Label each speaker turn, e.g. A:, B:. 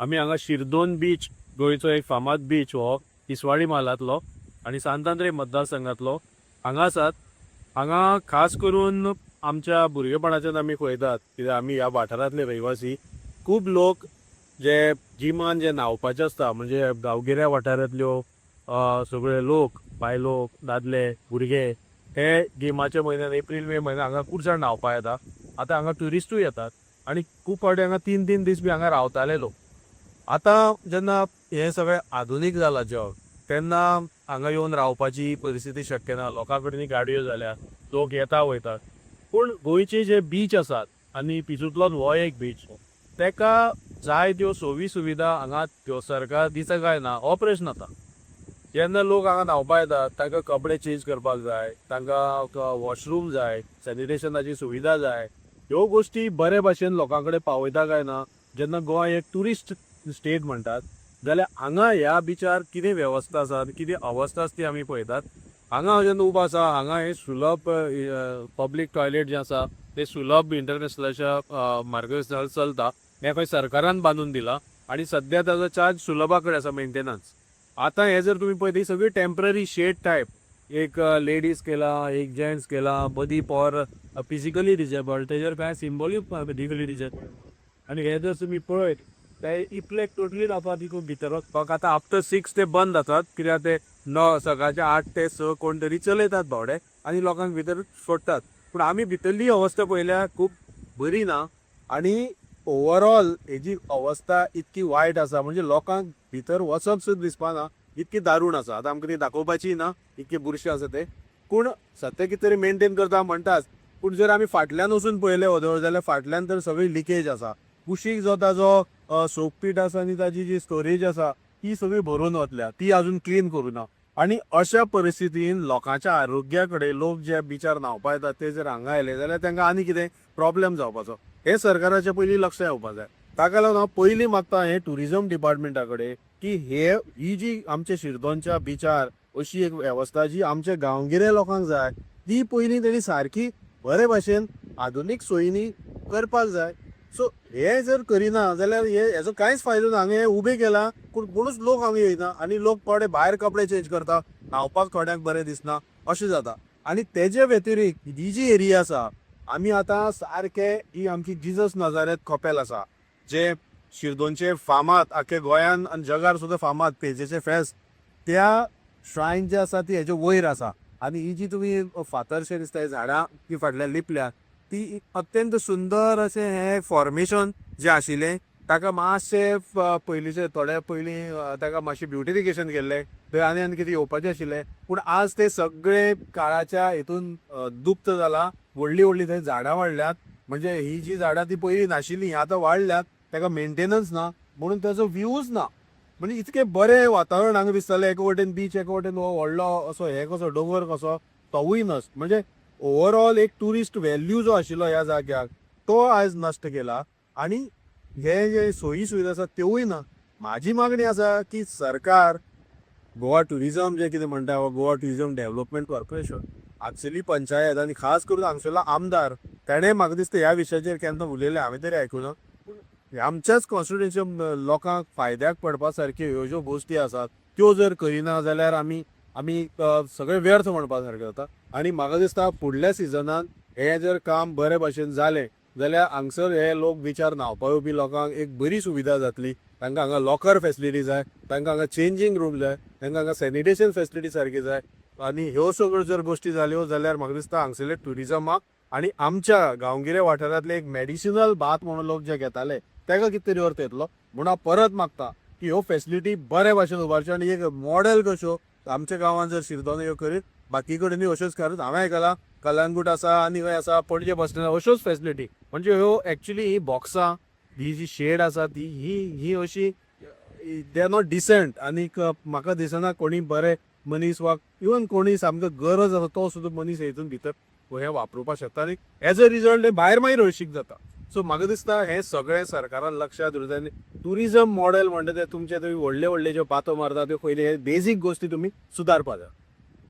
A: आमी हांगा शिरदोन बीच गोंयचो एक फामाद बीच हो तिसवाडी म्हालांतलो आनी सांतांद्रे मतदारसंघातलो हांगा आसात. हांगा खास करून आमच्या भुरगेपणाच्यान आमी पळयतात कित्याक आमी ह्या वाठारांतले रहिवासी. खूब लोक जे जिमान जे न्हांवपाचे आसता म्हणजे गांवगिऱ्या वाठारांतल्यो सगळे लोक बायलो दादले भुरगे हे गिमाच्या म्हयन्यान एप्रील मे म्हयन्यान हांगा खूब जाण न्हांवपाक येता. आतां हांगा ट्युरिस्टूय येतात आनी खूब फावटी हांगा 3-3 दीस बी हांगा रावताले लोक. आतां जेन्ना हे सगळें आधुनीक जाला जग तेन्ना हांगा येवन रावपाची परिस्थिती शक्य ना. लोकां कडेन गाडयो जाल्या, लोक येता वयतात. पूण गोंयचे जे बीच आसात आनी तितूंतलोच हो एक बीच तेका जाय त्यो सोयी सुविधा हांगा त्यो सरकार दिता काय ना हो प्रश्न येता. जेन्ना लोक हांगा न्हांवपाक येतात तांकां कपडे चेंज करपाक जाय, तांकां वॉशरूम जाय, सॅनिटेशनाची सुविधा जाय, ह्यो गोश्टी बरे भाशेन लोकां कडेन पावयता काय ना. जेन्ना गोंय एक ट्युरिस्ट स्टेट म्हणटात जाल्यार हांगा ह्या बिचार कितें वेवस्था आसा कितें अवस्था आसा ती आमी पळयतात. हांगा हांव जेन्ना उबो आसा हांगा हे सुलभ पब्लीक टॉयलेट जे आसा ते सुलभ इंटरनॅशनलच्या मार्गदर्शनाखाल चलता. हें खंय सरकारान बांदून दिला आनी सद्या ताजो चार्ज सुलभा कडेन आसा मेंटेनन्स. आतां हे जर तुमी पळयत ही सगळी टेम्पररी शेड टायप, एक लेडीज केला, एक जेंट्स केला, मदीं फॉर फिजिकली डिजेबल्ड, तेजेर कांय सिंबॉलीक फिजिकली डिजेबल्ड. आनी हे जर तुमी पळयत ते इतले टोटली रावतात तितून भितर वचपाक आतां आफ्टर 6 ते बंद जातात कित्याक ते सकाळचे 8 ते 6 कोण तरी चलयतात भावडे आनी लोकांक भितर सोडटात. पूण आमी भितरली अवस्था पळयल्यार खूब बरी ना आनी ओवरऑल हेजी अवस्था इतकी वायट आसा म्हणजे लोकांक भितर वचप सुद्दां दिसपाना इतकी दारूण आसा. आतां आमकां ती दाखोवपाची ना इतके बुरशे आसा ते, पूण सद्या कितें तरी मेंटेन करता म्हणटात. पूण जर आमी फाटल्यान वचून पळयलें वदळ जाल्यार फाटल्यान तर सगळी लिकेज आसा. कुशीक जो ताजो सोकपीट आसा आनी ताजी जी स्टोरेज आसा ती सगळी भरून वतल्या, ती अजून क्लीन करूना. आनी अशा परिस्थितीन लोकांच्या आरोग्या कडेन लोक जे बिचार न्हांवपाक येतात ते जर हांगा आयले जाल्यार तांकां आनी कितें प्रॉब्लेम जावपाचो. हे सरकाराच्या पयलीं लक्ष येवपाक जाय. ताका लागून हांव पयलीं मागता हे टुरिजम डिपार्टमेंटा कडेन की ही जी आमच्या शिरदोनच्या बिचार अशी एक वेवस्था जी आमच्या गांवगिऱ्या लोकांक जाय ती पयलीं तेणी सारकी बरे भाशेन आधुनीक सोयींनी करपाक जाय. सो हे जर करिना जाल्यार हेजो कांयच फायदो ना. हांगा हे उबे केला कोणूच लोक हांगा येयना आनी लोक थोडे भायर कपडे चेंज करता, न्हांवपाक थोड्यांक बरें दिसना अशें जाता. आनी तेजे व्यतिरिक्त ही जी एरिया आसा आमी आतां सारके ही आमची जिजस नजारेत कपेल आसा जे शिरदोनचे फामाद आख्या गोंयान आनी जगार सुद्दां फामाद पेजेचे फेस्त त्या श्रायन जे आसा ती हेजे वयर आसा. आनी ही जी तुमी फातरशे दिसता झाडां ती फाटल्यान लिपल्या ती अत्यंत सुंदर अशें हे फॉर्मेशन जे आशिल्लें ताका मातशें पयलींचे थोडे पयलीं ताका मातशें ब्युटिफिकेशन केल्लें थंय आनी कितें येवपाचें आशिल्लें. पूण आज ते सगळे काळाच्या हितून दुप्त जाला. व्हडली व्हडली थंय झाडां वाडल्यात म्हणजे ही जी झाडां ती पयलीं नाशिल्लीं आतां वाडल्यात. ताका मेंटेनन्स ना म्हणून ताजो व्ह्यूज ना. म्हणजे इतकें बरें वातावरण हांगा दिसतालें. एका वटेन बीच एका वटेन हो व्हडलो असो हे कसो दोंगर कसो तोवूय नस. म्हणजे ओवरऑल एक ट्युरिस्ट व्हॅल्यू जो आशिल्लो ह्या जाग्याक तो आयज नश्ट केला आनी हे जे सोयी सुविधा आसा त्योवूय ना. म्हाजी मागणी आसा की सरकार गोवा ट्युरिजम जे कितें म्हणटा गोवा ट्युरिजम डेव्हलपमेंट कॉर्पोरेशन हांगसरली पंचायत आनी खास करून हांगसरलो आमदार ताणें म्हाका दिसता ह्या विशयाचेर केन्ना उलयलें हांवें तरी आयकुना. पूण आमच्याच कॉन्स्टिट्युएन्सी लोकांक फायद्याक पडपा सारक्यो ह्यो ज्यो गोश्टी आसात त्यो जर करिना जाल्यार आमी सगळें व्यर्थ म्हणपा सारकें जाता. आनी म्हाका दिसता फुडल्या सिजनान हे जर काम बरे भाशेन जालें जाल्यार हांगसर हे लोक बिचार न्हांवपाक येवपी लोकांक एक बरी सुविधा जातली. तांकां हांगा लॉकर फेसिलिटी जाय, तांकां हांगा चेंजींग रूम जाय, तांकां हांगा सॅनिटेशन फेसिलिटी सारकी जाय. आनी ह्यो सगळ्यो जर गोश्टी जाल्यो जाल्यार म्हाका दिसता हांगसरले ट्युरिजमाक आनी आमच्या गांवगिऱ्या वाठारांतले एक मेडिसिनल बात म्हणून लोक जे घेताले ताका कितें तरी अर्थ येतलो. म्हणून हांव परत मागता की ह्यो फेसिलिटी बऱ्या भाशेन उबारच्यो आनी एक मॉडेल कश्यो आमच्या गांवांत जर शिरदोन ह्यो करीत बाकी कडेनूय अश्योच करत. हांवें आयकलां कलंगूट आसा आनी खंय आसा पणजे बस स्टँडार अश्योच फेसिलिटी. म्हणजे ह्यो एक्चुली ही बॉक्सां ही जी शेड आसा ती ही अशी दे आर नॉट डिसेंट. आनीक म्हाका दिसना कोणी बरे मनीस वा इवन कोणी सामको गरज आसा तो सुद्दां मनीस हेतून भितर हे वापरपाक शकता आनी एज अ रिजल्ट हे भायर मागीर हळशीक जाता. सो म्हाका दिसता हे सगळें सरकारान लक्षांत दवरूंक जाय. ट्युरिजम मॉडेल म्हणटा ते तुमचे व्हडले व्हडले ज्यो बातो मारता त्यो पयलीं हे बेजीक गोश्टी तुमी सुदारपाक जाय.